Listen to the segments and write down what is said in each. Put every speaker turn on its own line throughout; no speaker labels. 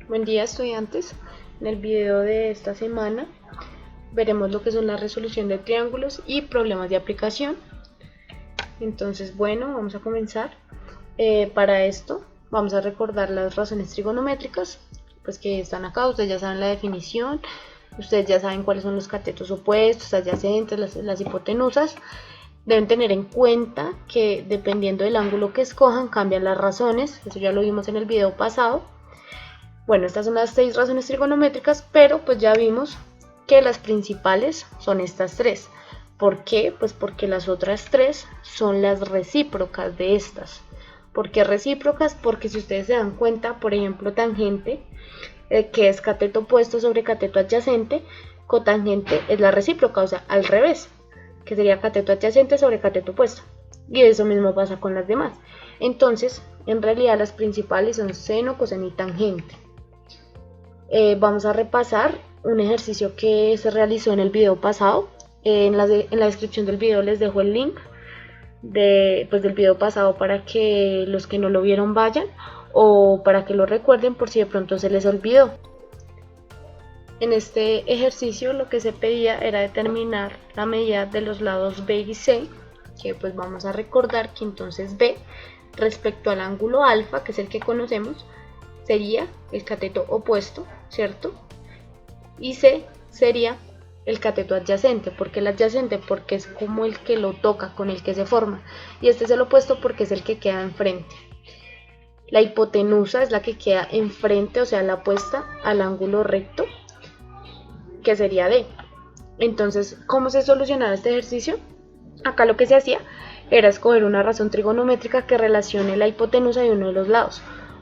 Buen día, estudiantes. En el video de esta semana veremos lo que son la resolución de triángulos y problemas de aplicación. Entonces, bueno, vamos a comenzar. Para esto vamos a recordar las razones trigonométricas, pues que están acá. Ustedes ya saben la definición, ustedes ya saben cuáles son los catetos opuestos, adyacentes, las hipotenusas. Deben tener en cuenta que dependiendo del ángulo que escojan cambian las razones, eso ya lo vimos en el video pasado. Bueno, estas son las 6 razones trigonométricas, pero pues ya vimos que las principales son estas 3. ¿Por qué? Pues porque las otras 3 son las recíprocas de estas. ¿Por qué recíprocas? Porque si ustedes se dan cuenta, por ejemplo, tangente, que es cateto opuesto sobre cateto adyacente, cotangente es la recíproca, o sea, al revés, que sería cateto adyacente sobre cateto opuesto. Y eso mismo pasa con las demás. Entonces, en realidad las principales son seno, coseno y tangente. Vamos a repasar un ejercicio que se realizó en el video pasado. En la descripción del video les dejo el link del video pasado para que los que no lo vieron vayan, o para que lo recuerden por si de pronto se les olvidó. En este ejercicio lo que se pedía era determinar la medida de los lados B y C, que pues vamos a recordar que entonces B respecto al ángulo alfa, que es el que conocemos, sería el cateto opuesto, ¿cierto? Y C sería el cateto adyacente. ¿Por qué el adyacente? Porque es como el que lo toca, con el que se forma. Y este es el opuesto porque es el que queda enfrente. La hipotenusa es la que queda enfrente, o sea, la opuesta al ángulo recto, que sería D. Entonces, ¿cómo se solucionaba este ejercicio? Acá lo que se hacía era escoger una razón trigonométrica que relacione la hipotenusa y uno de los lados.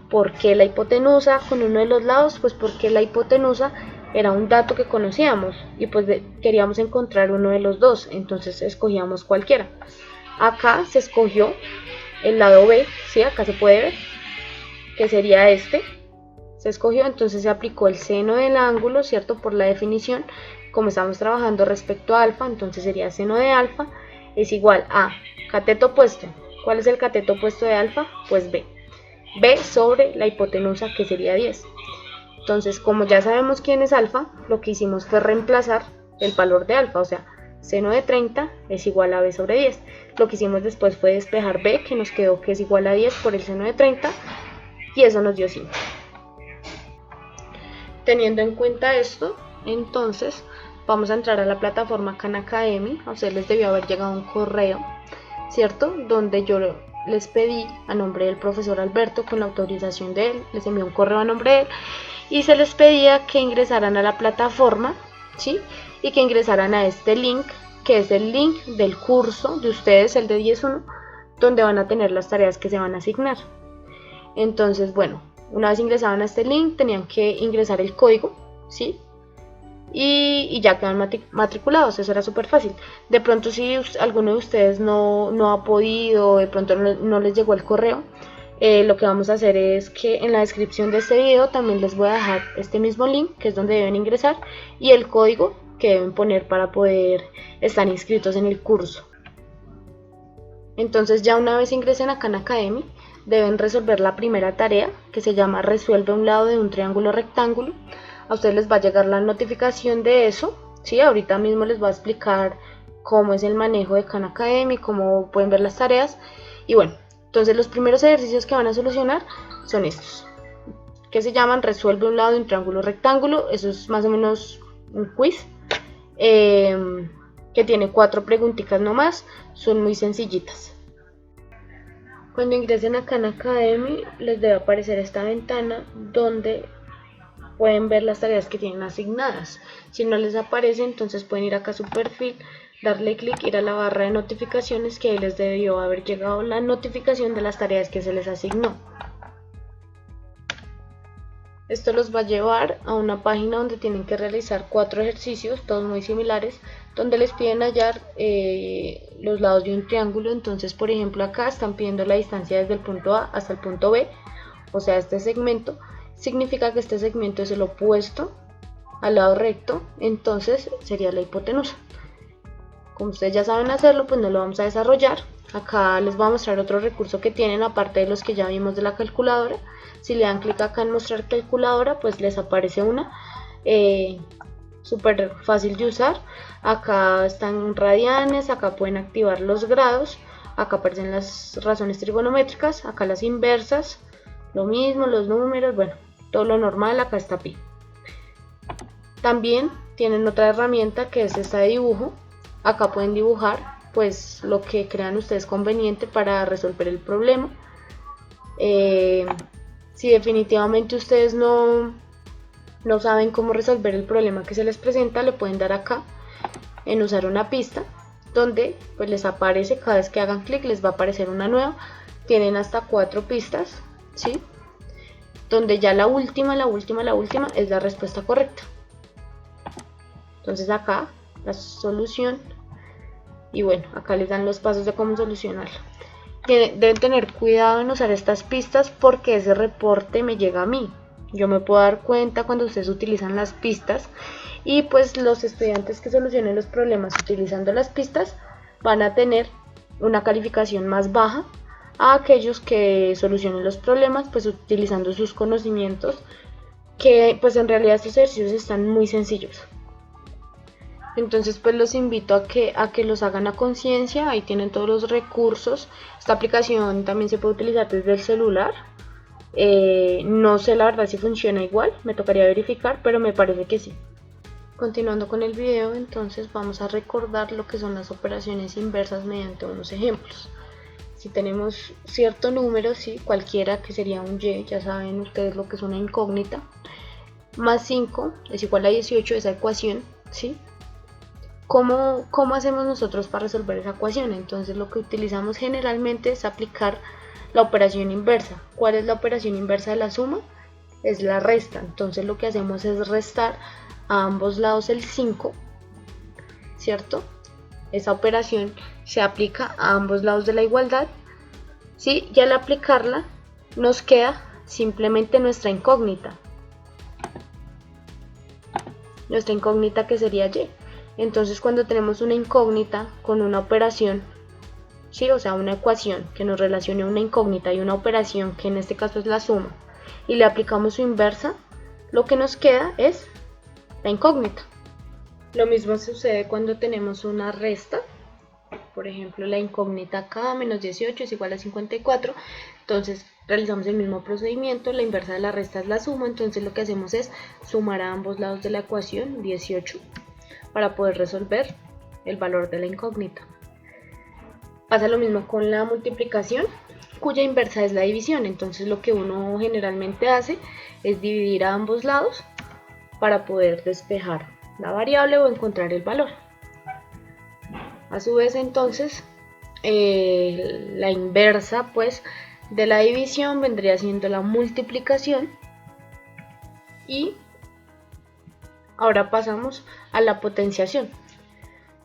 ¿Por qué la hipotenusa con uno de los lados? Pues porque la hipotenusa era un dato que conocíamos y pues queríamos encontrar uno de los dos, entonces escogíamos cualquiera. Acá se escogió el lado B, ¿sí? Acá se puede ver que sería este. Se escogió, entonces se aplicó el seno del ángulo, ¿cierto? Por la definición, como estamos trabajando respecto a alfa, entonces sería seno de alfa es igual a cateto opuesto. ¿Cuál es el cateto opuesto de alfa? Pues B. B sobre la hipotenusa, que sería 10. Entonces, como ya sabemos quién es alfa, lo que hicimos fue reemplazar el valor de alfa, o sea, seno de 30 es igual a B sobre 10. Lo que hicimos después fue despejar B, que nos quedó que es igual a 10 por el seno de 30, y eso nos dio 5. Teniendo en cuenta esto, entonces vamos a entrar a la plataforma Khan Academy. A ustedes les debió haber llegado un correo, ¿cierto? Donde yo les pedí a nombre del profesor Alberto, con la autorización de él, les envié un correo a nombre de él y se les pedía que ingresaran a la plataforma, ¿sí? Y que ingresaran a este link, que es el link del curso de ustedes, el de 10.1, donde van a tener las tareas que se van a asignar. Entonces, bueno, una vez ingresaban a este link, tenían que ingresar el código, ¿sí? Y ya quedan matriculados. Eso era súper fácil. De pronto, si alguno de ustedes no ha podido, de pronto no les llegó el correo, lo que vamos a hacer es que en la descripción de este video también les voy a dejar este mismo link, que es donde deben ingresar, y el código que deben poner para poder estar inscritos en el curso. Entonces, ya una vez ingresen a Khan Academy, deben resolver la primera tarea, que se llama resuelve un lado de un triángulo rectángulo. A ustedes les va a llegar la notificación de eso, ¿sí? Ahorita mismo les voy a explicar cómo es el manejo de Khan Academy, cómo pueden ver las tareas. Y bueno, entonces los primeros ejercicios que van a solucionar son estos, que se llaman resuelve un lado de un triángulo rectángulo. Eso es más o menos un quiz, que tiene 4 preguntitas nomás, son muy sencillitas. Cuando ingresen a Khan Academy les debe aparecer esta ventana donde pueden ver las tareas que tienen asignadas. Si no les aparece, entonces pueden ir acá a su perfil, darle clic, ir a la barra de notificaciones, que ahí les debió haber llegado la notificación de las tareas que se les asignó. Esto los va a llevar a una página donde tienen que realizar 4 ejercicios, todos muy similares, donde les piden hallar los lados de un triángulo. Entonces, por ejemplo, acá están pidiendo la distancia desde el punto A hasta el punto B, o sea, este segmento. Significa que este segmento es el opuesto al lado recto, entonces sería la hipotenusa. Como ustedes ya saben hacerlo, pues no lo vamos a desarrollar. Acá les voy a mostrar otro recurso que tienen aparte de los que ya vimos de la calculadora. Si le dan clic acá en mostrar calculadora, pues les aparece una súper fácil de usar. Acá están radianes, acá pueden activar los grados, acá aparecen las razones trigonométricas, acá las inversas, lo mismo, los números, bueno, todo lo normal. Acá está pi. También tienen otra herramienta que es esta de dibujo. Acá pueden dibujar pues lo que crean ustedes conveniente para resolver el problema. Si definitivamente ustedes no saben cómo resolver el problema que se les presenta, le pueden dar acá en usar una pista, donde pues les aparece, cada vez que hagan clic les va a aparecer una nueva. Tienen hasta 4 pistas, ¿sí? Donde ya la última es la respuesta correcta. Entonces acá la solución, y bueno, acá les dan los pasos de cómo solucionarla. Deben tener cuidado en usar estas pistas porque ese reporte me llega a mí. Yo me puedo dar cuenta cuando ustedes utilizan las pistas, y pues los estudiantes que solucionen los problemas utilizando las pistas van a tener una calificación más baja a aquellos que solucionen los problemas pues utilizando sus conocimientos, que pues en realidad estos ejercicios están muy sencillos. Entonces pues los invito a que los hagan a conciencia. Ahí tienen todos los recursos. Esta aplicación también se puede utilizar desde el celular. No sé la verdad si funciona igual, me tocaría verificar, pero me parece que sí. Continuando con el video, entonces vamos a recordar lo que son las operaciones inversas mediante unos ejemplos. Si tenemos cierto número, ¿sí? Cualquiera que sería un y, ya saben ustedes lo que es una incógnita, más 5 es igual a 18, esa ecuación, ¿sí? ¿Cómo hacemos nosotros para resolver esa ecuación? Entonces lo que utilizamos generalmente es aplicar la operación inversa. ¿Cuál es la operación inversa de la suma? Es la resta. Entonces lo que hacemos es restar a ambos lados el 5, ¿cierto? Esa operación se aplica a ambos lados de la igualdad, ¿sí? Y al aplicarla nos queda simplemente nuestra incógnita. Nuestra incógnita que sería y. Entonces cuando tenemos una incógnita con una operación, ¿sí? O sea, una ecuación que nos relacione una incógnita y una operación que en este caso es la suma, y le aplicamos su inversa, lo que nos queda es la incógnita. Lo mismo sucede cuando tenemos una resta. Por ejemplo, la incógnita acá, menos 18 es igual a 54. Entonces realizamos el mismo procedimiento. La inversa de la resta es la suma. Entonces lo que hacemos es sumar a ambos lados de la ecuación 18 para poder resolver el valor de la incógnita. Pasa lo mismo con la multiplicación, cuya inversa es la división. Entonces lo que uno generalmente hace es dividir a ambos lados para poder despejar la variable o encontrar el valor. A su vez, entonces, la inversa pues de la división vendría siendo la multiplicación. Y ahora pasamos a la potenciación,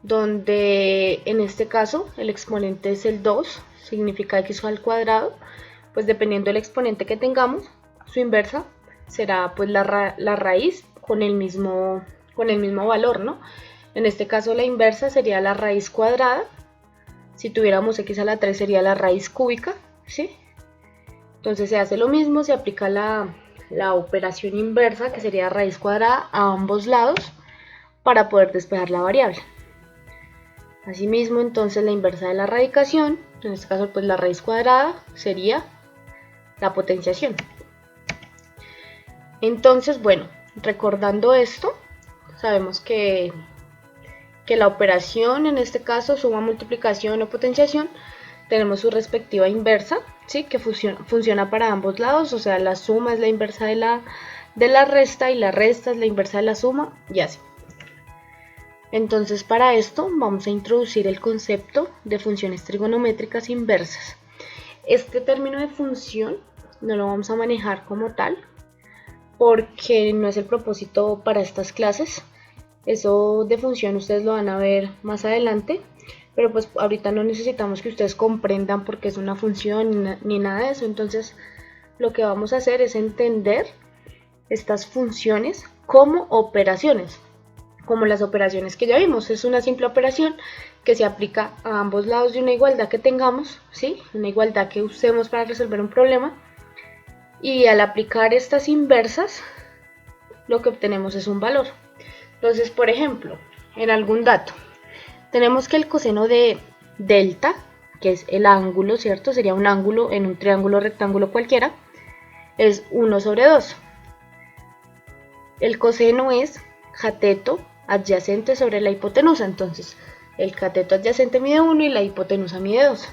donde en este caso el exponente es el 2, significa x al cuadrado. Pues dependiendo del exponente que tengamos, su inversa será pues la raíz con el mismo valor, ¿no? En este caso la inversa sería la raíz cuadrada. Si tuviéramos x a la 3 sería la raíz cúbica, ¿sí? Entonces se hace lo mismo, se aplica la operación inversa, que sería raíz cuadrada, a ambos lados para poder despejar la variable. Asimismo, entonces la inversa de la radicación, en este caso pues la raíz cuadrada, sería la potenciación. Entonces, bueno, recordando esto, sabemos que la operación, en este caso suma, multiplicación o potenciación, tenemos su respectiva inversa, ¿sí? Que funciona para ambos lados. O sea, la suma es la inversa de la resta y la resta es la inversa de la suma, y así. Entonces para esto vamos a introducir el concepto de funciones trigonométricas inversas. Este término de función no lo vamos a manejar como tal porque no es el propósito para estas clases. Eso de función ustedes lo van a ver más adelante, pero pues ahorita no necesitamos que ustedes comprendan por qué es una función ni nada de eso. Entonces lo que vamos a hacer es entender estas funciones como operaciones, como las operaciones que ya vimos. Es una simple operación que se aplica a ambos lados de una igualdad que tengamos, ¿sí? Una igualdad que usemos para resolver un problema. Y al aplicar estas inversas, lo que obtenemos es un valor. Entonces, por ejemplo, en algún dato, tenemos que el coseno de delta, que es el ángulo, ¿cierto? Sería un ángulo en un triángulo rectángulo cualquiera, es 1 sobre 2. El coseno es cateto adyacente sobre la hipotenusa, entonces el cateto adyacente mide 1 y la hipotenusa mide 2.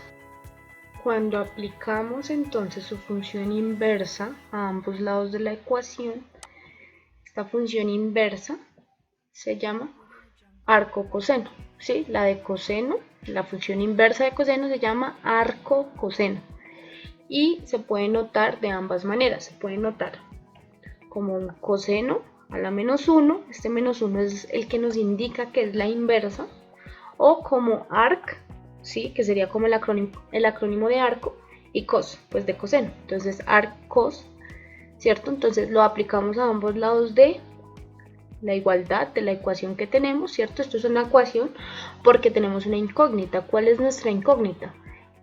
Cuando aplicamos entonces su función inversa a ambos lados de la ecuación, esta función inversa se llama arco coseno, ¿sí? La de coseno, la función inversa de coseno se llama arco coseno y se puede notar de ambas maneras. Se puede notar como un coseno a la menos 1, este menos 1 es el que nos indica que es la inversa, o como arc, ¿sí? Que sería como el acrónimo de arco, y cos, pues de coseno, entonces arc cos, ¿cierto? Entonces lo aplicamos a ambos lados de la igualdad de la ecuación que tenemos, ¿cierto? Esto es una ecuación porque tenemos una incógnita. ¿Cuál es nuestra incógnita?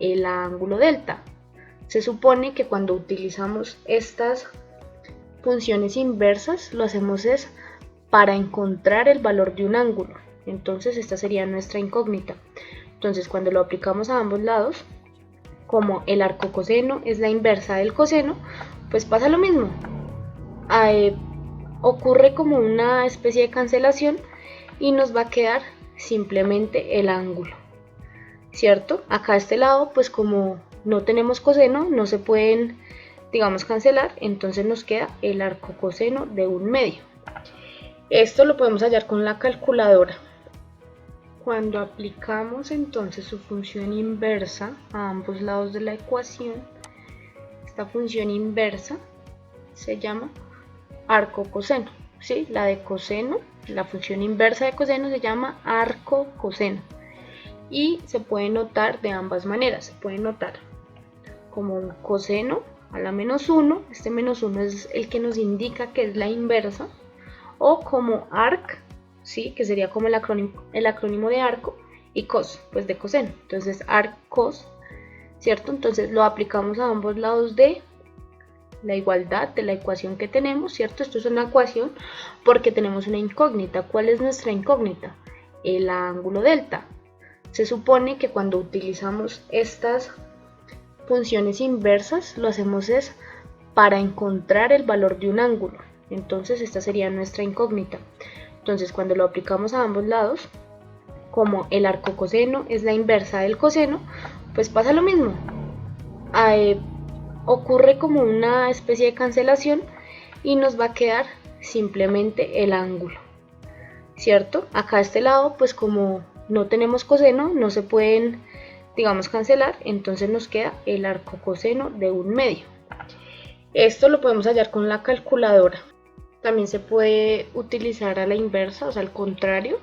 El ángulo delta. Se supone que cuando utilizamos estas funciones inversas lo hacemos es para encontrar el valor de un ángulo. Entonces esta sería nuestra incógnita. Entonces cuando lo aplicamos a ambos lados, como el arco coseno es la inversa del coseno, pues pasa lo mismo. Ocurre como una especie de cancelación y nos va a quedar simplemente el ángulo, ¿cierto? Acá a este lado, pues como no tenemos coseno, no se pueden, digamos, cancelar, entonces nos queda el arco coseno de 1/2. Esto lo podemos hallar con la calculadora. Cuando aplicamos entonces su función inversa a ambos lados de la ecuación, esta función inversa se llama arco coseno, ¿sí? La de coseno, la función inversa de coseno se llama arco coseno y se puede notar de ambas maneras. Se puede notar como un coseno a la menos 1, este menos 1 es el que nos indica que es la inversa, o como arc, ¿sí? Que sería como el acrónimo de arco, y cos, pues de coseno, entonces arc cos, ¿cierto? Entonces lo aplicamos a ambos lados de la igualdad de la ecuación que tenemos, ¿cierto? Esto es una ecuación porque tenemos una incógnita. ¿Cuál es nuestra incógnita? El ángulo delta. Se supone que cuando utilizamos estas funciones inversas lo hacemos es para encontrar el valor de un ángulo. Entonces esta sería nuestra incógnita. Entonces cuando lo aplicamos a ambos lados, como el arco coseno es la inversa del coseno, pues pasa lo mismo. Ocurre como una especie de cancelación y nos va a quedar simplemente el ángulo, ¿cierto? Acá a este lado, pues como no tenemos coseno, no se pueden, digamos, cancelar, entonces nos queda el arco coseno de 1/2. Esto lo podemos hallar con la calculadora. También se puede utilizar a la inversa, o sea, al contrario.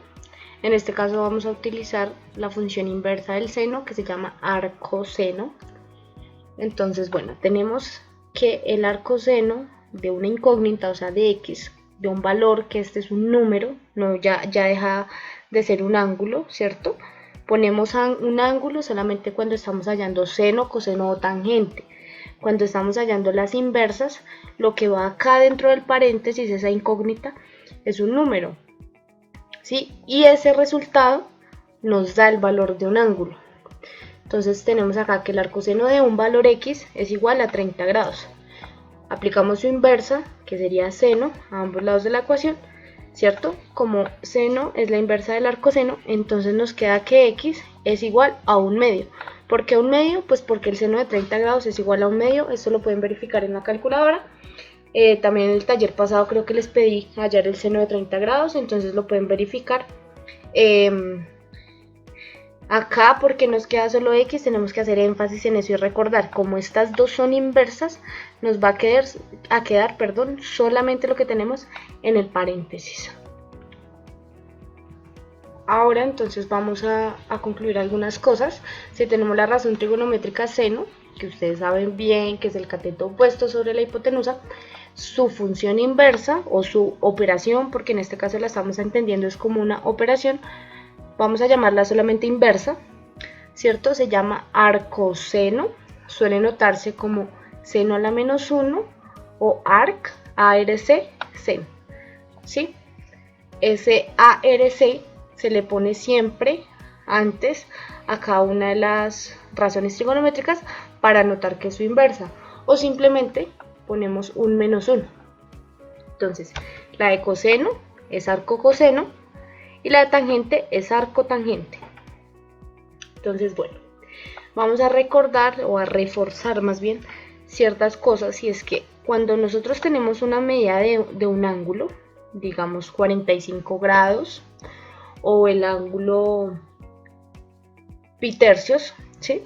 En este caso vamos a utilizar la función inversa del seno, que se llama arcoseno. Entonces, bueno, tenemos que el arcoseno de una incógnita, o sea, de x, de un valor, que este es un número, no, ya deja de ser un ángulo, ¿cierto? Ponemos un ángulo solamente cuando estamos hallando seno, coseno o tangente. Cuando estamos hallando las inversas, lo que va acá dentro del paréntesis, esa incógnita, es un número, ¿sí? Y ese resultado nos da el valor de un ángulo. Entonces tenemos acá que el arcoseno de un valor x es igual a 30 grados. Aplicamos su inversa, que sería seno, a ambos lados de la ecuación, ¿cierto? Como seno es la inversa del arcoseno, entonces nos queda que x es igual a 1/2. ¿Por qué 1/2? Pues porque el seno de 30 grados es igual a 1/2, esto lo pueden verificar en la calculadora. También en el taller pasado creo que les pedí hallar el seno de 30 grados, entonces lo pueden verificar. Acá, porque nos queda solo x, tenemos que hacer énfasis en eso y recordar, como estas dos son inversas, nos va a quedar solamente lo que tenemos en el paréntesis. Ahora entonces vamos a concluir algunas cosas. Si tenemos la razón trigonométrica seno, que ustedes saben bien que es el cateto opuesto sobre la hipotenusa, su función inversa o su operación, porque en este caso la estamos entendiendo es como una operación, vamos a llamarla solamente inversa, ¿cierto? Se llama arcoseno, suele notarse como seno a la menos 1 o arc, ARC, seno, ¿sí? Ese ARC se le pone siempre antes a cada una de las razones trigonométricas para notar que es su inversa, o simplemente ponemos un menos 1. Entonces, la de coseno es arcocoseno y la de tangente es arcotangente. Entonces, bueno, vamos a recordar o a reforzar más bien ciertas cosas, y es que cuando nosotros tenemos una medida de un ángulo, digamos 45 grados, o el ángulo pi tercios, ¿sí?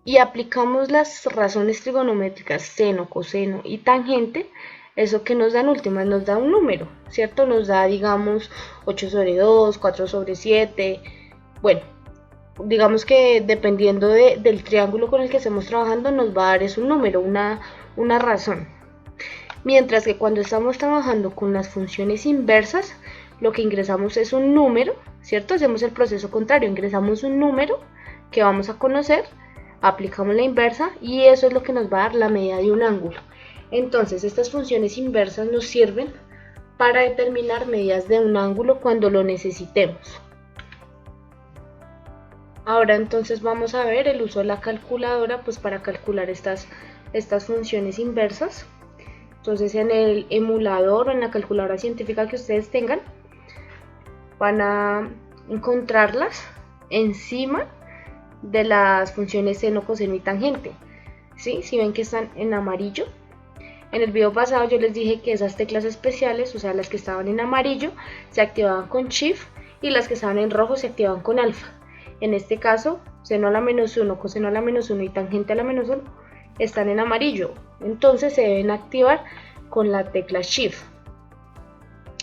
Y aplicamos las razones trigonométricas seno, coseno y tangente, eso que nos da en últimas, nos da un número, ¿cierto? Nos da, digamos, 8 sobre 2, 4 sobre 7, bueno, digamos que dependiendo del triángulo con el que estemos trabajando, nos va a dar un número, una razón. Mientras que cuando estamos trabajando con las funciones inversas, lo que ingresamos es un número, ¿cierto? Hacemos el proceso contrario, ingresamos un número que vamos a conocer, aplicamos la inversa y eso es lo que nos va a dar la medida de un ángulo. Entonces, estas funciones inversas nos sirven para determinar medidas de un ángulo cuando lo necesitemos. Ahora entonces vamos a ver el uso de la calculadora pues para calcular estas funciones inversas. Entonces en el emulador o en la calculadora científica que ustedes tengan, van a encontrarlas encima de las funciones seno, coseno y tangente, ¿sí? Si ven que están en amarillo. En el video pasado yo les dije que esas teclas especiales, o sea las que estaban en amarillo, se activaban con Shift y las que estaban en rojo se activaban con alfa. En este caso, seno a la menos 1, coseno a la menos 1 y tangente a la menos 1 están en amarillo. Entonces se deben activar con la tecla Shift.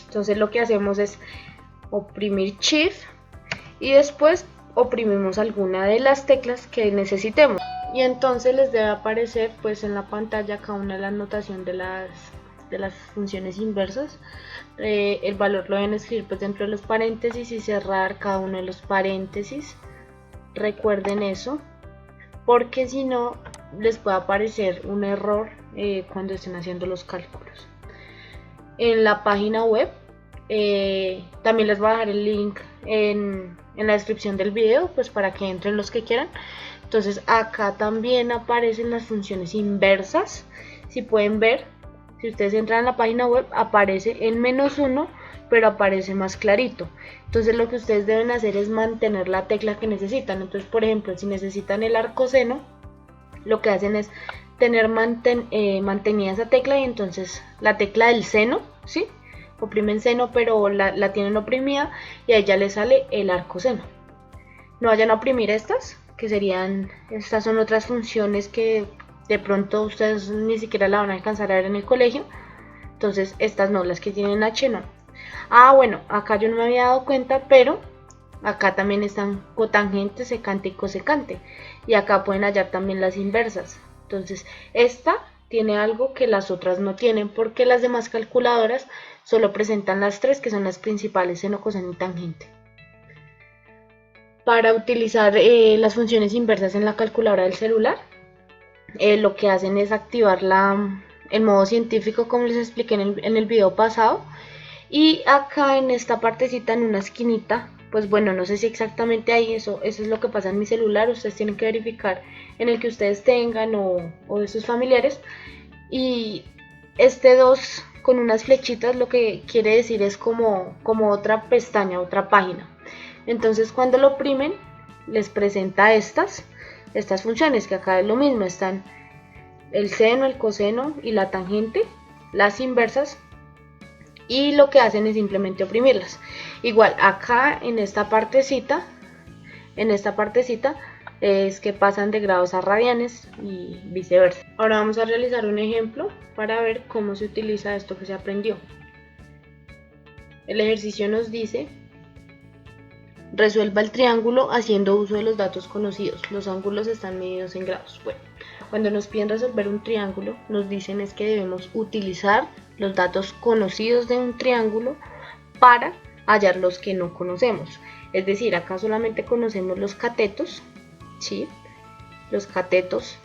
Entonces lo que hacemos es oprimir Shift y después oprimimos alguna de las teclas que necesitemos. Y entonces les debe aparecer pues en la pantalla cada una de las notaciones de las funciones inversas. El valor lo deben escribir pues dentro de los paréntesis y cerrar cada uno de los paréntesis. Recuerden eso, porque si no les puede aparecer un error cuando estén haciendo los cálculos. En la página web también les voy a dejar el link en la descripción del video pues para que entren los que quieran. Entonces acá también aparecen las funciones inversas. Si pueden ver, si ustedes entran a la página web, aparece en menos 1, pero aparece más clarito. Entonces lo que ustedes deben hacer es mantener la tecla que necesitan. Entonces, por ejemplo, si necesitan el arcoseno, lo que hacen es tener mantenida esa tecla, y entonces la tecla del seno, ¿sí? Oprimen seno, pero la tienen oprimida y ahí ya les sale el arcoseno. No vayan a oprimir estas, que estas son otras funciones que de pronto ustedes ni siquiera la van a alcanzar a ver en el colegio. Entonces estas no, las que tienen H no. Ah, bueno, acá yo no me había dado cuenta, pero acá también están cotangente, secante y cosecante. Y acá pueden hallar también las inversas. Entonces esta tiene algo que las otras no tienen, porque las demás calculadoras solo presentan las tres, que son las principales, seno, coseno y tangente. Para utilizar las funciones inversas en la calculadora del celular, lo que hacen es activar el modo científico, como les expliqué en el video pasado, y acá en esta partecita, en una esquinita, pues bueno, no sé si exactamente ahí, eso es lo que pasa en mi celular. Ustedes tienen que verificar en el que ustedes tengan o de sus familiares. Y este 2 con unas flechitas lo que quiere decir es como otra pestaña, otra página. Entonces cuando lo oprimen les presenta estas funciones, que acá es lo mismo, están el seno, el coseno y la tangente, las inversas, y lo que hacen es simplemente oprimirlas. Igual acá en esta partecita es que pasan de grados a radianes y viceversa. Ahora vamos a realizar un ejemplo para ver cómo se utiliza esto que se aprendió. El ejercicio nos dice: resuelva el triángulo haciendo uso de los datos conocidos. Los ángulos están medidos en grados. Bueno, cuando nos piden resolver un triángulo, nos dicen es que debemos utilizar los datos conocidos de un triángulo para hallar los que no conocemos. Es decir, acá solamente conocemos los catetos, ¿sí? Los catetos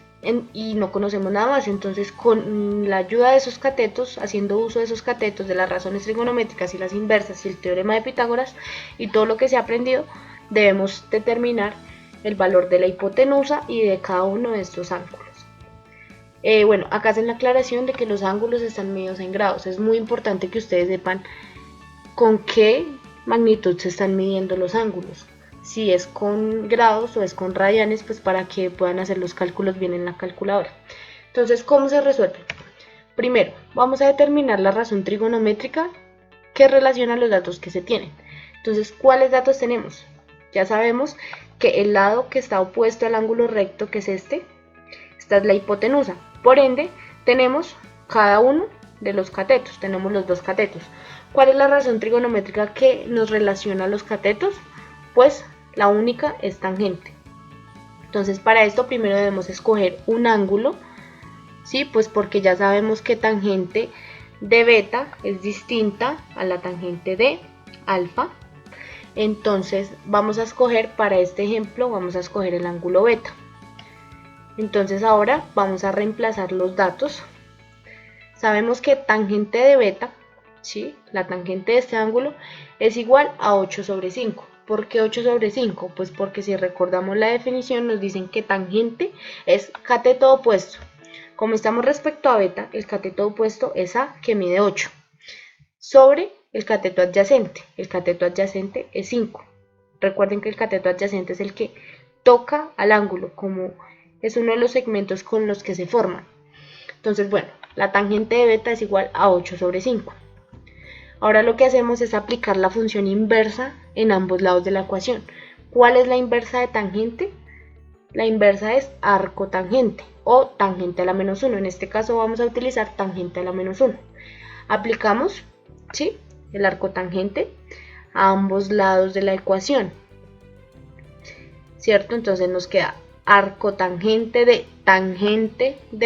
y no conocemos nada más. Entonces, con la ayuda de esos catetos, haciendo uso de esos catetos, de las razones trigonométricas y las inversas y el teorema de Pitágoras y todo lo que se ha aprendido, debemos determinar el valor de la hipotenusa y de cada uno de estos ángulos. Bueno, acá hacen la aclaración de que los ángulos están medidos en grados. Es muy importante que ustedes sepan con qué magnitud se están midiendo los ángulos. Si es con grados o es con radianes, pues para que puedan hacer los cálculos bien en la calculadora. Entonces, ¿cómo se resuelve? Primero, vamos a determinar la razón trigonométrica que relaciona los datos que se tienen. Entonces, ¿cuáles datos tenemos? Ya sabemos que el lado que está opuesto al ángulo recto, que es esta es la hipotenusa. Por ende, tenemos cada uno de los catetos, tenemos los dos catetos. ¿Cuál es la razón trigonométrica que nos relaciona los catetos? Pues la única es tangente. Entonces, para esto primero debemos escoger un ángulo, ¿sí? Pues porque ya sabemos que tangente de beta es distinta a la tangente de alfa. Entonces, vamos a escoger, para este ejemplo, vamos a escoger el ángulo beta. Entonces ahora vamos a reemplazar los datos. Sabemos que tangente de beta, ¿sí? La tangente de este ángulo es igual a 8 sobre 5. ¿Por qué 8 sobre 5? Pues porque si recordamos la definición nos dicen que tangente es cateto opuesto. Como estamos respecto a beta, el cateto opuesto es A, que mide 8, sobre el cateto adyacente. El cateto adyacente es 5. Recuerden que el cateto adyacente es el que toca al ángulo, como es uno de los segmentos con los que se forman. Entonces, bueno, la tangente de beta es igual a 8 sobre 5. Ahora lo que hacemos es aplicar la función inversa en ambos lados de la ecuación. ¿Cuál es la inversa de tangente? La inversa es arcotangente o tangente a la menos 1. En este caso vamos a utilizar tangente a la menos 1. Aplicamos, ¿sí?, el arcotangente a ambos lados de la ecuación, ¿cierto? Entonces nos queda arcotangente de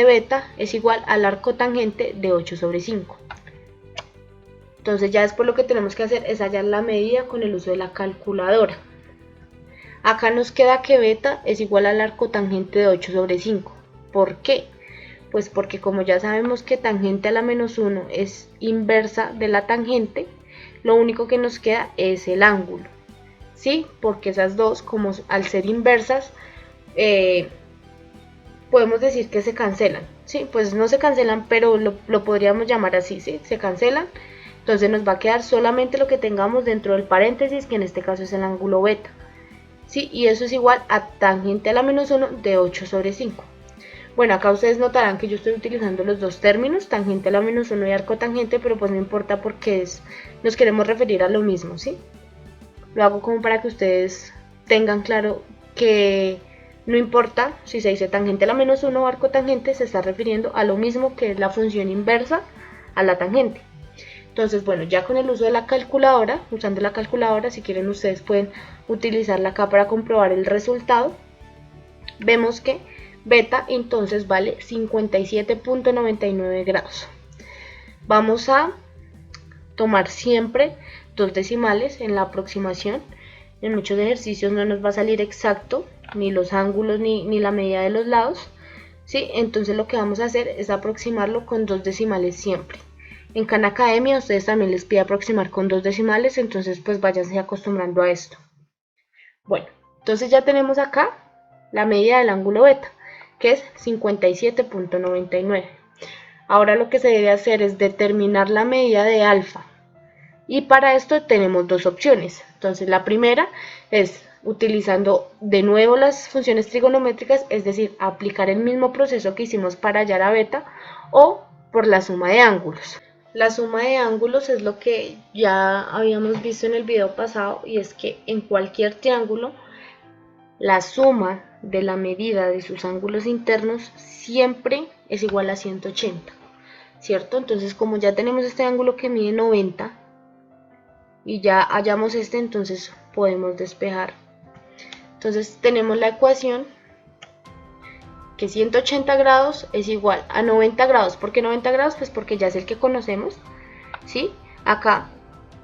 beta es igual al arcotangente de 8 sobre 5. Entonces ya después lo que tenemos que hacer es hallar la medida con el uso de la calculadora. Acá nos queda que beta es igual al arcotangente de 8 sobre 5. ¿Por qué? Pues porque como ya sabemos que tangente a la menos 1 es inversa de la tangente, lo único que nos queda es el ángulo, ¿sí? Porque esas dos, como al ser inversas, podemos decir que se cancelan, ¿sí? Pues no se cancelan, pero lo podríamos llamar así, ¿sí? Se cancelan. Entonces nos va a quedar solamente lo que tengamos dentro del paréntesis, que en este caso es el ángulo beta, ¿sí? Y eso es igual a tangente a la menos 1 de 8 sobre 5. Bueno, acá ustedes notarán que yo estoy utilizando los dos términos, tangente a la menos 1 y arcotangente, pero pues no importa porque nos queremos referir a lo mismo, ¿sí? Lo hago como para que ustedes tengan claro que no importa si se dice tangente a la menos 1 o arcotangente, se está refiriendo a lo mismo, que es la función inversa a la tangente. Entonces, bueno, ya con el uso de la calculadora, usando la calculadora, si quieren ustedes pueden utilizarla acá para comprobar el resultado. Vemos que beta entonces vale 57.99 grados. Vamos a tomar siempre dos decimales en la aproximación. En muchos ejercicios no nos va a salir exacto ni los ángulos ni la medida de los lados, ¿sí? Entonces lo que vamos a hacer es aproximarlo con dos decimales siempre. En Khan Academia ustedes también les pide aproximar con dos decimales, entonces pues váyanse acostumbrando a esto. Bueno, entonces ya tenemos acá la medida del ángulo beta, que es 57.99. Ahora lo que se debe hacer es determinar la medida de alfa. Y para esto tenemos dos opciones. Entonces la primera es utilizando de nuevo las funciones trigonométricas, es decir, aplicar el mismo proceso que hicimos para hallar a beta, o por la suma de ángulos. La suma de ángulos es lo que ya habíamos visto en el video pasado, y es que en cualquier triángulo la suma de la medida de sus ángulos internos siempre es igual a 180, ¿cierto? Entonces como ya tenemos este ángulo que mide 90 y ya hallamos este, entonces podemos despejar. Entonces tenemos la ecuación que 180 grados es igual a 90 grados. ¿Por qué 90 grados? Pues porque ya es el que conocemos, ¿sí? Acá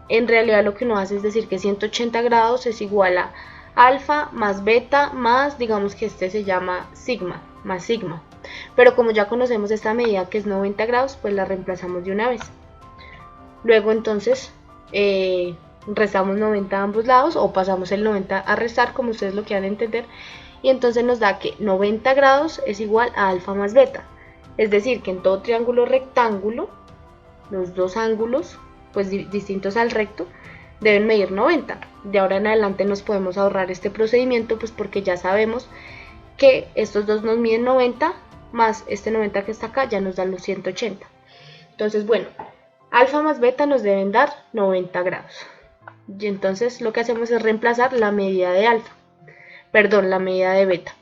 en realidad lo que uno hace es decir que 180 grados es igual a alfa más beta más, digamos que este se llama sigma, más sigma. Pero como ya conocemos esta medida que es 90 grados, pues la reemplazamos de una vez. Luego entonces restamos 90 a ambos lados o pasamos el 90 a restar, como ustedes lo quieran entender. Y entonces nos da que 90 grados es igual a alfa más beta. Es decir, que en todo triángulo rectángulo, los dos ángulos pues distintos al recto deben medir 90. De ahora en adelante nos podemos ahorrar este procedimiento, pues porque ya sabemos que estos dos nos miden 90 más este 90 que está acá ya nos dan los 180. Entonces, bueno, alfa más beta nos deben dar 90 grados. Y entonces lo que hacemos es reemplazar la medida de alfa, perdón, la medida de beta,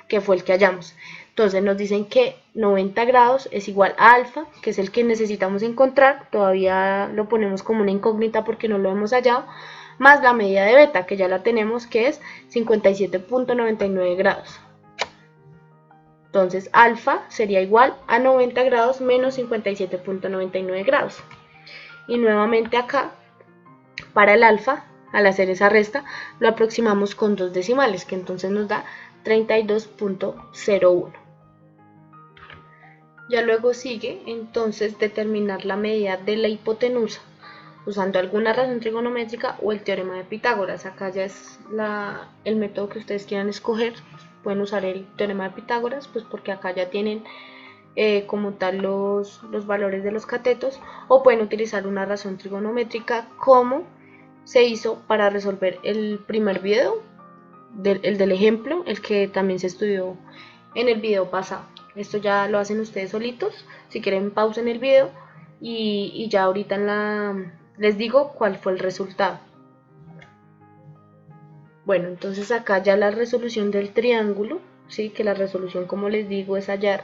que fue el que hallamos. Entonces nos dicen que 90 grados es igual a alfa, que es el que necesitamos encontrar, todavía lo ponemos como una incógnita porque no lo hemos hallado, más la medida de beta, que ya la tenemos, que es 57.99 grados. Entonces alfa sería igual a 90 grados menos 57.99 grados. Y nuevamente acá, para el alfa, al hacer esa resta, lo aproximamos con dos decimales, que entonces nos da 32.01. Ya luego sigue entonces determinar la medida de la hipotenusa usando alguna razón trigonométrica o el teorema de Pitágoras. Acá ya es el método que ustedes quieran escoger. Pueden usar el teorema de Pitágoras, pues porque acá ya tienen como tal los valores de los catetos, o pueden utilizar una razón trigonométrica como se hizo para resolver el primer video, el del ejemplo, el que también se estudió en el video pasado. Esto ya lo hacen ustedes solitos. Si quieren pausen el video y ya ahorita les digo cuál fue el resultado. Bueno, entonces acá ya la resolución del triángulo, ¿sí? Que la resolución, como les digo, es hallar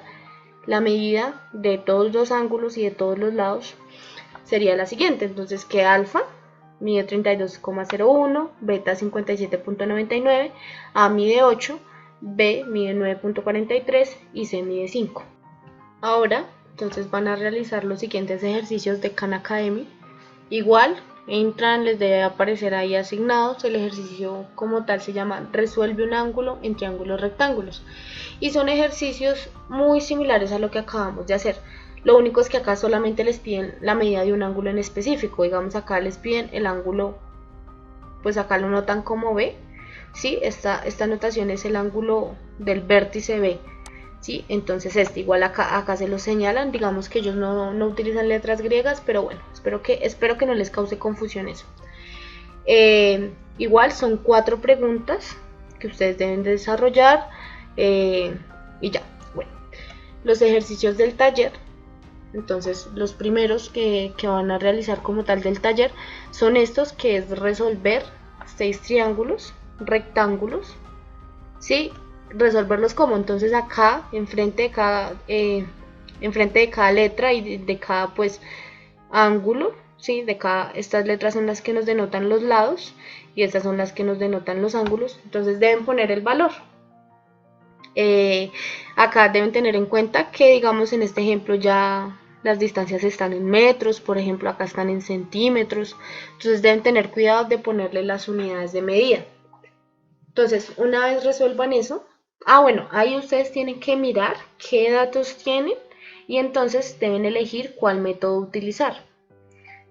la medida de todos los ángulos y de todos los lados, sería la siguiente. Entonces que alfa mide 32,01, beta 57.99, A mide 8, B mide 9.43 y C mide 5. Ahora, entonces van a realizar los siguientes ejercicios de Khan Academy. Igual, entran, les debe aparecer ahí asignados. El ejercicio como tal se llama Resuelve un ángulo en triángulos rectángulos. Y son ejercicios muy similares a lo que acabamos de hacer. Lo único es que acá solamente les piden la medida de un ángulo en específico. Digamos acá les piden el ángulo, pues acá lo notan como B. ¿Sí? Esta notación es el ángulo del vértice B. ¿Sí? Entonces igual acá se lo señalan. Digamos que ellos no utilizan letras griegas, pero bueno, espero que no les cause confusión eso. Igual son 4 preguntas que ustedes deben de desarrollar y ya. Bueno, los ejercicios del taller. Entonces los primeros que van a realizar como tal del taller son estos, que es resolver 6 triángulos rectángulos, ¿sí? Resolverlos como, entonces acá enfrente de cada letra y de cada pues ángulo, ¿sí? Estas letras son las que nos denotan los lados y estas son las que nos denotan los ángulos. Entonces deben poner el valor. Acá deben tener en cuenta que, digamos, en este ejemplo ya las distancias están en metros, por ejemplo acá están en centímetros, entonces deben tener cuidado de ponerle las unidades de medida. Entonces, una vez resuelvan eso, bueno, ahí ustedes tienen que mirar qué datos tienen y entonces deben elegir cuál método utilizar,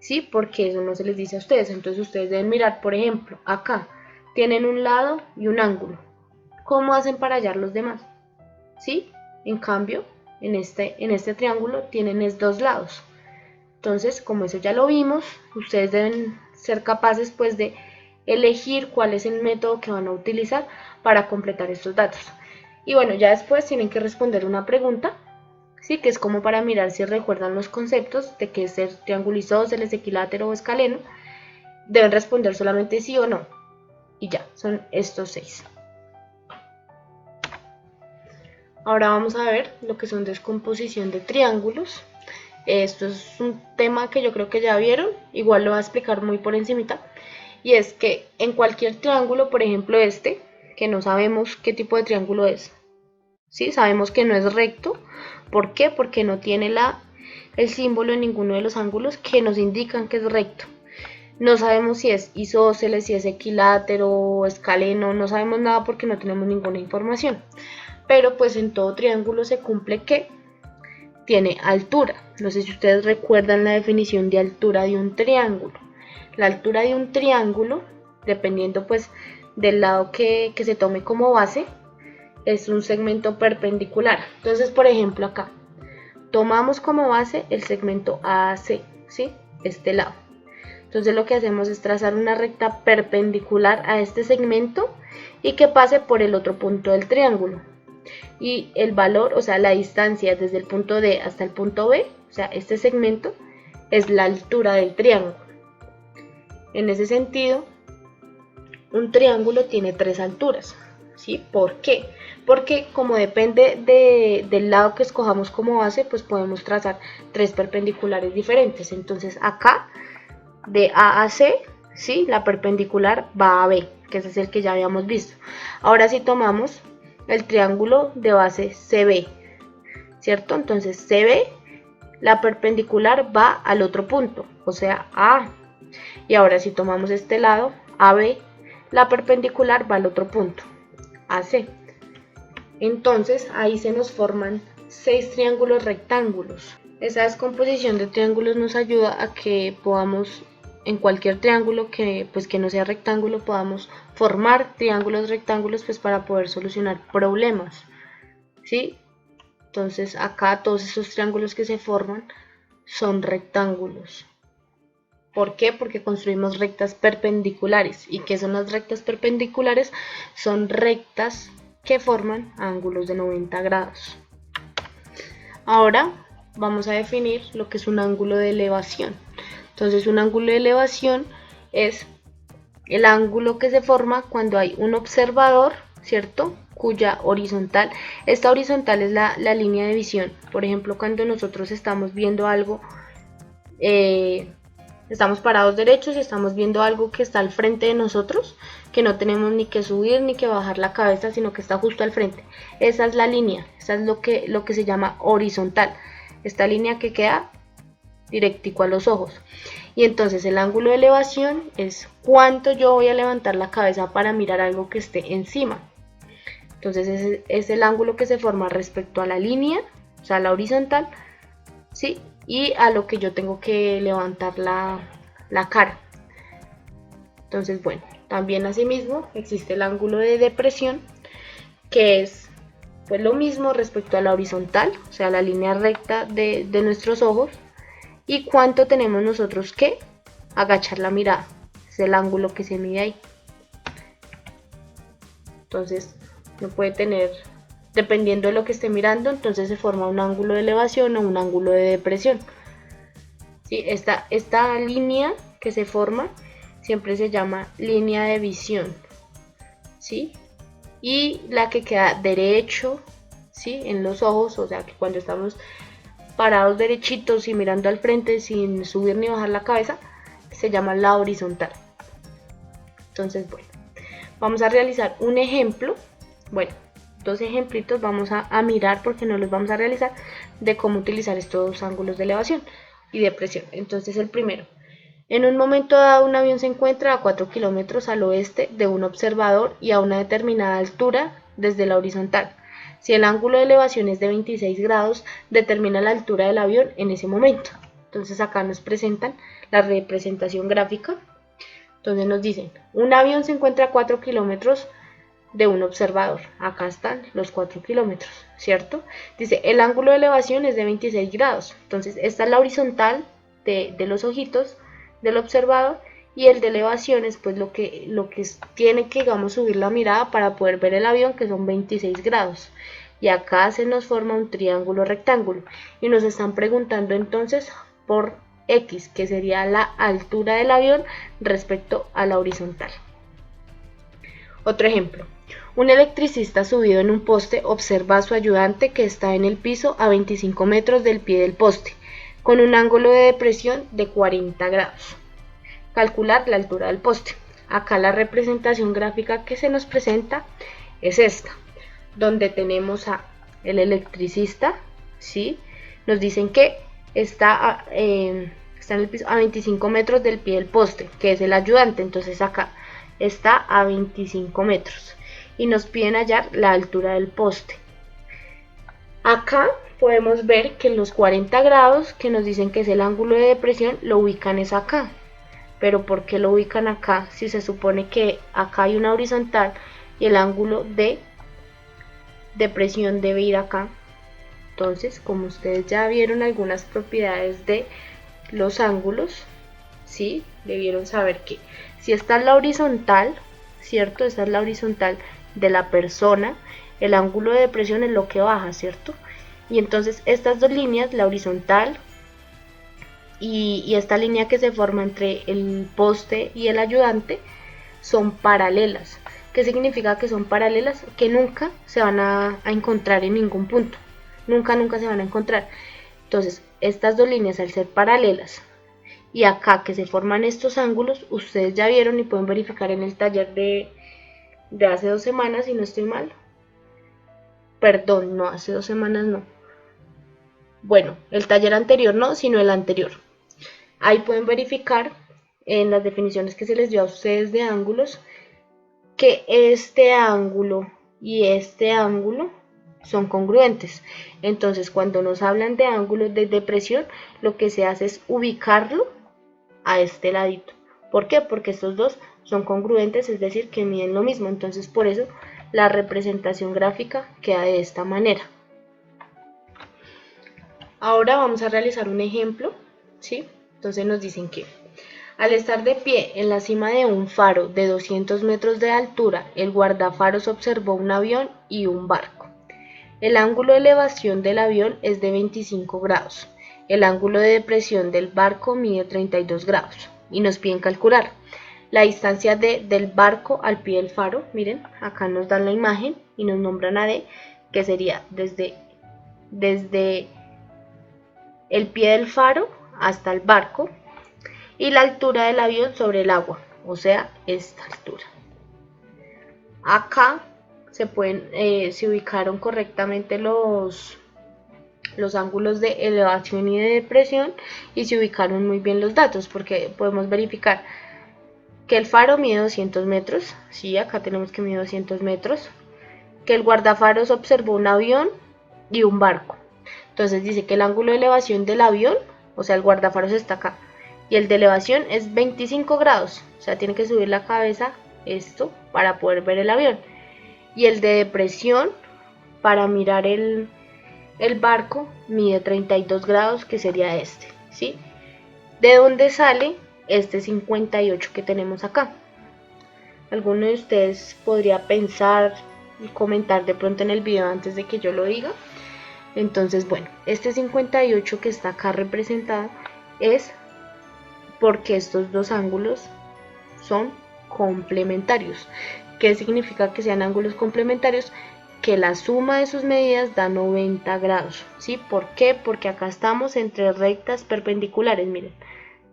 ¿sí? Porque eso no se les dice a ustedes. Entonces ustedes deben mirar, por ejemplo, acá tienen un lado y un ángulo. ¿Cómo hacen para hallar los demás? ¿Sí? En cambio, en este triángulo tienen dos lados. Entonces, como eso ya lo vimos, ustedes deben ser capaces pues de elegir cuál es el método que van a utilizar para completar estos datos. Y bueno, ya después tienen que responder una pregunta, ¿sí? Que es como para mirar si recuerdan los conceptos de qué es el triángulo isósceles, equilátero o escaleno. Deben responder solamente sí o no. Y ya, son estos 6. Ahora vamos a ver lo que son descomposición de triángulos. Esto es un tema que yo creo que ya vieron, igual lo voy a explicar muy por encimita. Y es que en cualquier triángulo, por ejemplo este, que no sabemos qué tipo de triángulo es, ¿sí? Sabemos que no es recto. ¿Por qué? Porque no tiene el símbolo en ninguno de los ángulos que nos indican que es recto. No sabemos si es isósceles, si es equilátero, escaleno, no sabemos nada porque no tenemos ninguna información. Pero pues en todo triángulo se cumple que tiene altura. No sé si ustedes recuerdan la definición de altura de un triángulo. La altura de un triángulo, dependiendo pues del lado que se tome como base, es un segmento perpendicular. Entonces, por ejemplo, acá tomamos como base el segmento AC, ¿sí? Este lado. Entonces lo que hacemos es trazar una recta perpendicular a este segmento y que pase por el otro punto del triángulo. Y el valor, o sea, la distancia desde el punto D hasta el punto B, o sea, este segmento, es la altura del triángulo. En ese sentido, un triángulo tiene tres alturas, ¿sí? ¿Por qué? Porque como depende del lado que escojamos como base, pues podemos trazar tres perpendiculares diferentes. Entonces acá, de A a C, ¿sí? La perpendicular va a B, que ese es el que ya habíamos visto. Ahora si tomamos el triángulo de base CB, ¿cierto? Entonces CB, la perpendicular va al otro punto, o sea, A. Y ahora si tomamos este lado, AB, la perpendicular va al otro punto, AC. Entonces ahí se nos forman 6 triángulos rectángulos. Esa descomposición de triángulos nos ayuda a que podamos, en cualquier triángulo que no sea rectángulo, podamos formar triángulos rectángulos pues para poder solucionar problemas, ¿sí? Entonces acá todos esos triángulos que se forman son rectángulos. ¿Por qué? Porque construimos rectas perpendiculares. ¿Y qué son las rectas perpendiculares? Son rectas que forman ángulos de 90 grados. Ahora vamos a definir lo que es un ángulo de elevación. Entonces un ángulo de elevación es el ángulo que se forma cuando hay un observador, ¿cierto? Cuya horizontal, esta horizontal es la línea de visión. Por ejemplo, cuando nosotros estamos viendo algo, estamos parados derechos y estamos viendo algo que está al frente de nosotros, que no tenemos ni que subir ni que bajar la cabeza, sino que está justo al frente. Esa es la línea, esa es lo que se llama horizontal. Esta línea que queda directico a los ojos. Y entonces el ángulo de elevación es cuánto yo voy a levantar la cabeza para mirar algo que esté encima. Entonces es el ángulo que se forma respecto a la línea, o sea, la horizontal, ¿sí? Y a lo que yo tengo que levantar la cara. Entonces, bueno, también asimismo existe el ángulo de depresión, que es pues lo mismo respecto a la horizontal, o sea, la línea recta de nuestros ojos, y cuánto tenemos nosotros que agachar la mirada, es el ángulo que se mide ahí. Entonces no puede tener, dependiendo de lo que esté mirando, entonces se forma un ángulo de elevación o un ángulo de depresión, ¿sí? Esta línea que se forma siempre se llama línea de visión, ¿sí? Y la que queda derecho, ¿sí? En los ojos, o sea que cuando estamos parados derechitos y mirando al frente sin subir ni bajar la cabeza, se llama la horizontal. Entonces, bueno, vamos a realizar un ejemplo, bueno, dos ejemplitos vamos a mirar porque no los vamos a realizar, de cómo utilizar estos ángulos de elevación y depresión. Entonces el primero, en un momento dado un avión se encuentra a 4 kilómetros al oeste de un observador y a una determinada altura desde la horizontal. Si el ángulo de elevación es de 26 grados, determina la altura del avión en ese momento. Entonces acá nos presentan la representación gráfica. Entonces nos dicen, un avión se encuentra a 4 kilómetros de un observador. Acá están los 4 kilómetros, ¿cierto? Dice, el ángulo de elevación es de 26 grados. Entonces esta es la horizontal de los ojitos del observador, y el de elevación es pues lo que tiene que, digamos, subir la mirada para poder ver el avión, que son 26 grados. Y acá se nos forma un triángulo rectángulo y nos están preguntando entonces por X, que sería la altura del avión respecto a la horizontal. Otro ejemplo, un electricista subido en un poste observa a su ayudante que está en el piso a 25 metros del pie del poste, con un ángulo de depresión de 40 grados. Calcular la altura del poste. Acá la representación gráfica que se nos presenta es esta, donde tenemos a el electricista, ¿sí? Nos dicen que está está en el piso, a 25 metros del pie del poste, que es el ayudante. Entonces acá está a 25 metros y nos piden hallar la altura del poste. Acá podemos ver que los 40 grados que nos dicen que es el ángulo de depresión lo ubican es acá. Pero ¿por qué lo ubican acá si se supone que acá hay una horizontal y el ángulo de depresión debe ir acá? Entonces, como ustedes ya vieron algunas propiedades de los ángulos, ¿sí? Debieron saber que si esta es la horizontal, ¿cierto? Esta es la horizontal de la persona, el ángulo de depresión es lo que baja, ¿cierto? Y entonces estas dos líneas, la horizontal y esta línea que se forma entre el poste y el ayudante, son paralelas. ¿Qué significa que son paralelas? Que nunca se van a encontrar en ningún punto. Nunca se van a encontrar. Entonces, estas dos líneas al ser paralelas y acá que se forman estos ángulos, ustedes ya vieron y pueden verificar en el taller de hace 2 semanas, si no estoy mal. Perdón, no, hace 2 semanas no. Bueno, el taller anterior no, sino el anterior. Ahí pueden verificar en las definiciones que se les dio a ustedes de ángulos que este ángulo y este ángulo son congruentes. Entonces, cuando nos hablan de ángulos de depresión, lo que se hace es ubicarlo a este ladito. ¿Por qué? Porque estos dos son congruentes, es decir, que miden lo mismo. Entonces, por eso la representación gráfica queda de esta manera. Ahora vamos a realizar un ejemplo, ¿sí? Entonces nos dicen que al estar de pie en la cima de un faro de 200 metros de altura, el guardafaros observó un avión y un barco. El ángulo de elevación del avión es de 25 grados. El ángulo de depresión del barco mide 32 grados. Y nos piden calcular la distancia del barco al pie del faro. Miren, acá nos dan la imagen y nos nombran a D, que sería desde el pie del faro hasta el barco, y la altura del avión sobre el agua, o sea, esta altura. Acá se ubicaron correctamente los ángulos de elevación y de depresión y se ubicaron muy bien los datos, porque podemos verificar que el faro mide 200 metros, sí, acá tenemos que mide 200 metros, que el guardafaros observó un avión y un barco. Entonces dice que el ángulo de elevación del avión, o sea, el guardafaros está acá, y el de elevación es 25 grados, o sea, tiene que subir la cabeza esto para poder ver el avión. Y el de depresión, para mirar el barco, mide 32 grados, que sería este, ¿sí? ¿De dónde sale este 58 que tenemos acá? ¿Alguno de ustedes podría pensar y comentar de pronto en el video antes de que yo lo diga? Entonces, bueno, este 58 que está acá representado es porque estos dos ángulos son complementarios. ¿Qué significa que sean ángulos complementarios? Que la suma de sus medidas da 90 grados, ¿sí? ¿Por qué? Porque acá estamos entre rectas perpendiculares, miren.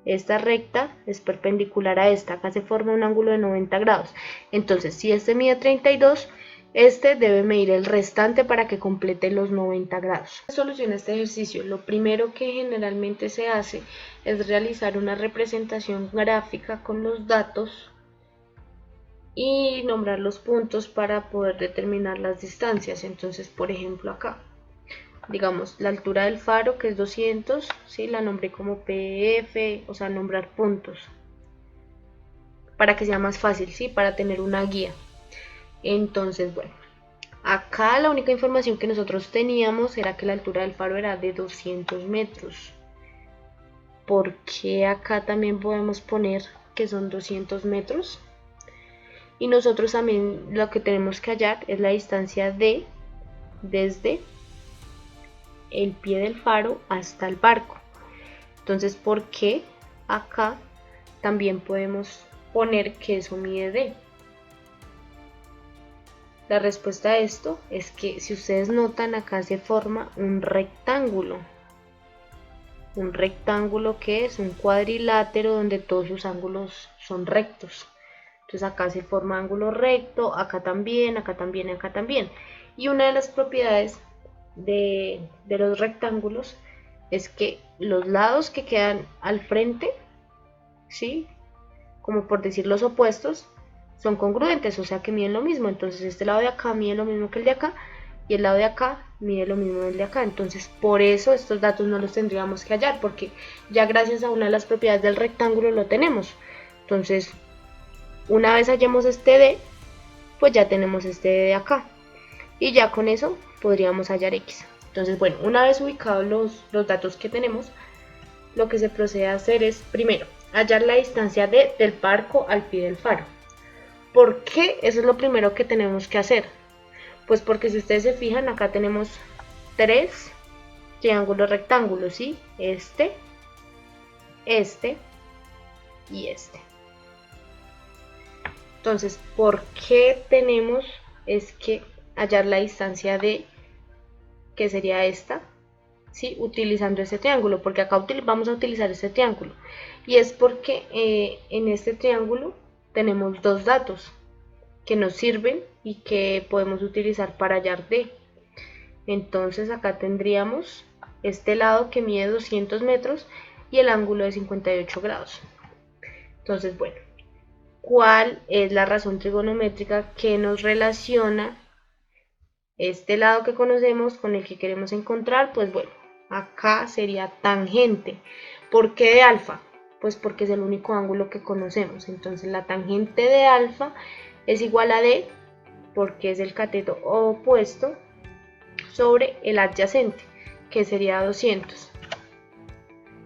Esta recta es perpendicular a esta, acá se forma un ángulo de 90 grados. Entonces, si este mide 32, este debe medir el restante para que complete los 90 grados. Para solucionar este ejercicio, lo primero que generalmente se hace es realizar una representación gráfica con los datos y nombrar los puntos para poder determinar las distancias. Entonces, por ejemplo, acá, digamos, la altura del faro, que es 200, ¿sí? La nombré como PF, o sea, nombrar puntos, para que sea más fácil, ¿sí? Para tener una guía. Entonces, bueno, acá la única información que nosotros teníamos era que la altura del faro era de 200 metros. ¿Por qué acá también podemos poner que son 200 metros? Y nosotros también lo que tenemos que hallar es la distancia desde el pie del faro hasta el barco. Entonces, ¿por qué acá también podemos poner que eso mide D? La respuesta a esto es que, si ustedes notan, acá se forma un rectángulo. Un rectángulo que es un cuadrilátero donde todos sus ángulos son rectos. Entonces acá se forma ángulo recto, acá también, acá también, acá también. Y una de las propiedades de los rectángulos es que los lados que quedan al frente, ¿sí? Como por decir los opuestos, son congruentes, o sea que miden lo mismo. Entonces este lado de acá mide lo mismo que el de acá, y el lado de acá mide lo mismo que el de acá. Entonces por eso estos datos no los tendríamos que hallar, porque ya gracias a una de las propiedades del rectángulo lo tenemos. Entonces una vez hallemos este D, pues ya tenemos este D de acá, y ya con eso podríamos hallar X. Entonces bueno, una vez ubicados los datos que tenemos, lo que se procede a hacer es, primero, hallar la distancia D del parco al pie del faro. ¿Por qué? Eso es lo primero que tenemos que hacer. Pues porque si ustedes se fijan, acá tenemos 3 triángulos rectángulos, ¿sí? Este y este. Entonces, ¿por qué tenemos es que hallar la distancia D, que sería esta, ¿sí? Utilizando este triángulo, porque acá vamos a utilizar este triángulo. Y es porque en este triángulo tenemos dos datos que nos sirven y que podemos utilizar para hallar D. Entonces acá tendríamos este lado que mide 200 metros y el ángulo de 58 grados. Entonces, bueno, ¿cuál es la razón trigonométrica que nos relaciona este lado que conocemos con el que queremos encontrar? Pues bueno, acá sería tangente. ¿Por qué de alfa? Pues porque es el único ángulo que conocemos. Entonces la tangente de alfa es igual a D, porque es el cateto opuesto sobre el adyacente, que sería 200.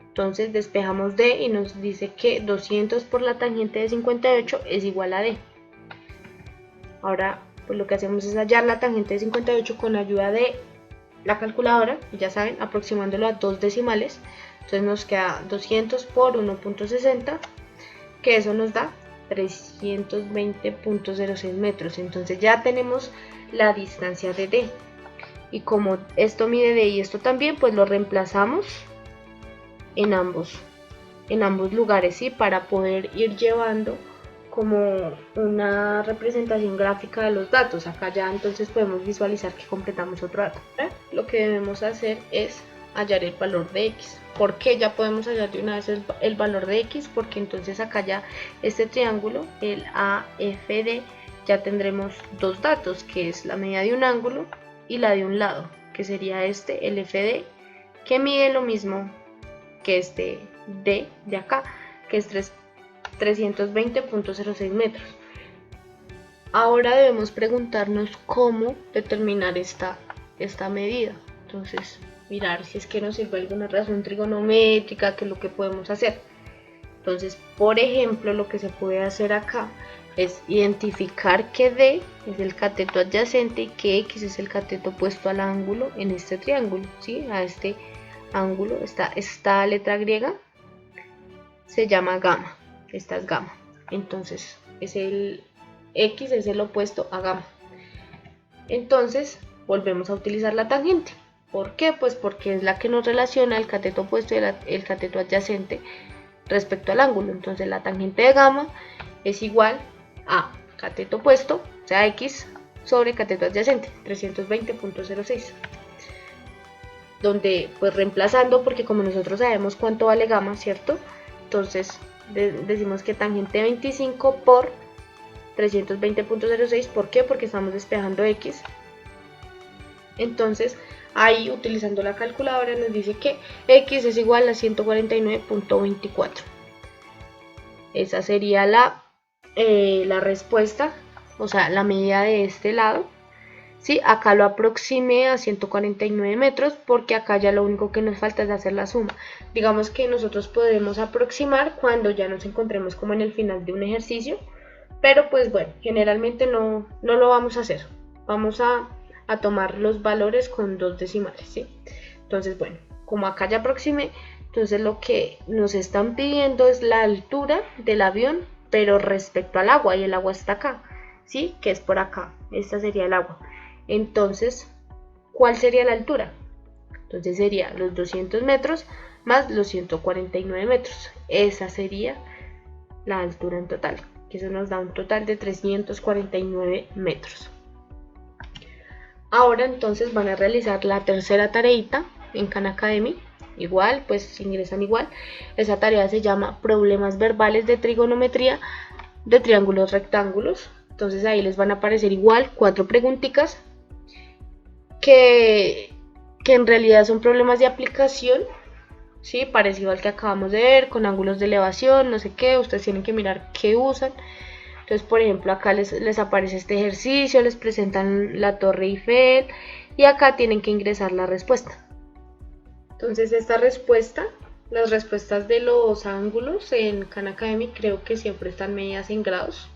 Entonces despejamos D y nos dice que 200 por la tangente de 58 es igual a D. Ahora pues lo que hacemos es hallar la tangente de 58 con ayuda de la calculadora, y ya saben, aproximándolo a 2 decimales. Entonces nos queda 200 por 1.60, que eso nos da 320.06 metros. Entonces ya tenemos la distancia de D. Y como esto mide D y esto también, pues lo reemplazamos en ambos lugares, ¿sí? Para poder ir llevando como una representación gráfica de los datos. Acá ya entonces podemos visualizar que completamos otro dato. Lo que debemos hacer es hallar el valor de X. ¿Por qué ya podemos hallar de una vez el valor de X? Porque entonces acá ya este triángulo, el AFD, ya tendremos dos datos, que es la medida de un ángulo y la de un lado, que sería este, el FD, que mide lo mismo que este D de acá, que es 320.06 metros. Ahora debemos preguntarnos cómo determinar esta medida. Entonces, mirar si es que nos sirve alguna razón trigonométrica, que es lo que podemos hacer. Entonces, por ejemplo, lo que se puede hacer acá es identificar que D es el cateto adyacente y que X es el cateto opuesto al ángulo en este triángulo, ¿sí? A este ángulo, esta letra griega se llama gamma, esta es gamma. Entonces, X es el opuesto a gamma. Entonces, volvemos a utilizar la tangente. ¿Por qué? Pues porque es la que nos relaciona el cateto opuesto y el cateto adyacente respecto al ángulo. Entonces la tangente de gamma es igual a cateto opuesto, o sea X, sobre cateto adyacente, 320.06. Donde pues reemplazando, porque como nosotros sabemos cuánto vale gamma, ¿cierto? Entonces decimos que tangente 25 por 320.06, ¿por qué? Porque estamos despejando X. Entonces ahí, utilizando la calculadora, nos dice que X es igual a 149.24. Esa sería la respuesta, o sea, la medida de este lado. ¿Sí? Acá lo aproximé a 149 metros, porque acá ya lo único que nos falta es hacer la suma. Digamos que nosotros podemos aproximar cuando ya nos encontremos como en el final de un ejercicio, pero pues bueno, generalmente no lo vamos a hacer. Vamos a tomar los valores con 2 decimales, ¿sí? Entonces, bueno, como acá ya aproximé, entonces lo que nos están pidiendo es la altura del avión, pero respecto al agua, y el agua está acá, ¿sí? Que es por acá, esta sería el agua. Entonces, ¿cuál sería la altura? Entonces sería los 200 metros más los 149 metros. Esa sería la altura en total, que eso nos da un total de 349 metros. Ahora entonces van a realizar la tercera tareita en Khan Academy. igual, pues ingresan igual. Esa tarea se llama problemas verbales de trigonometría de triángulos rectángulos. Entonces ahí les van a aparecer igual 4 preguntitas que en realidad son problemas de aplicación, ¿sí? Parecido al que acabamos de ver, con ángulos de elevación, no sé qué, ustedes tienen que mirar qué usan. Entonces, por ejemplo, acá les aparece este ejercicio, les presentan la Torre Eiffel y acá tienen que ingresar la respuesta. Entonces, esta respuesta, las respuestas de los ángulos en Khan Academy creo que siempre están medidas en grados.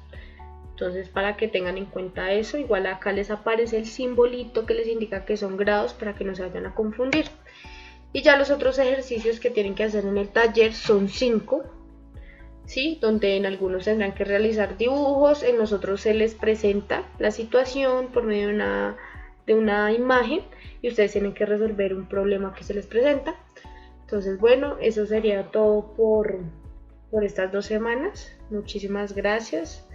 Entonces, para que tengan en cuenta eso, igual acá les aparece el simbolito que les indica que son grados para que no se vayan a confundir. Y ya los otros ejercicios que tienen que hacer en el taller son 5, ¿sí? Donde en algunos tendrán que realizar dibujos, en los otros se les presenta la situación por medio de una imagen y ustedes tienen que resolver un problema que se les presenta. Entonces, bueno, eso sería todo por estas 2 semanas. Muchísimas gracias,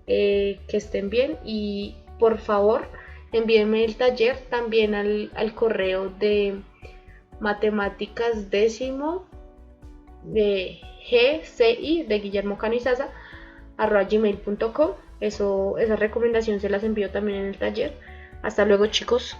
que estén bien y por favor envíenme el taller también al correo de matemáticas décimo de GCI de Guillermo Canizaza @gmail.com. Esa recomendación se las envío también en el taller. Hasta luego, chicos.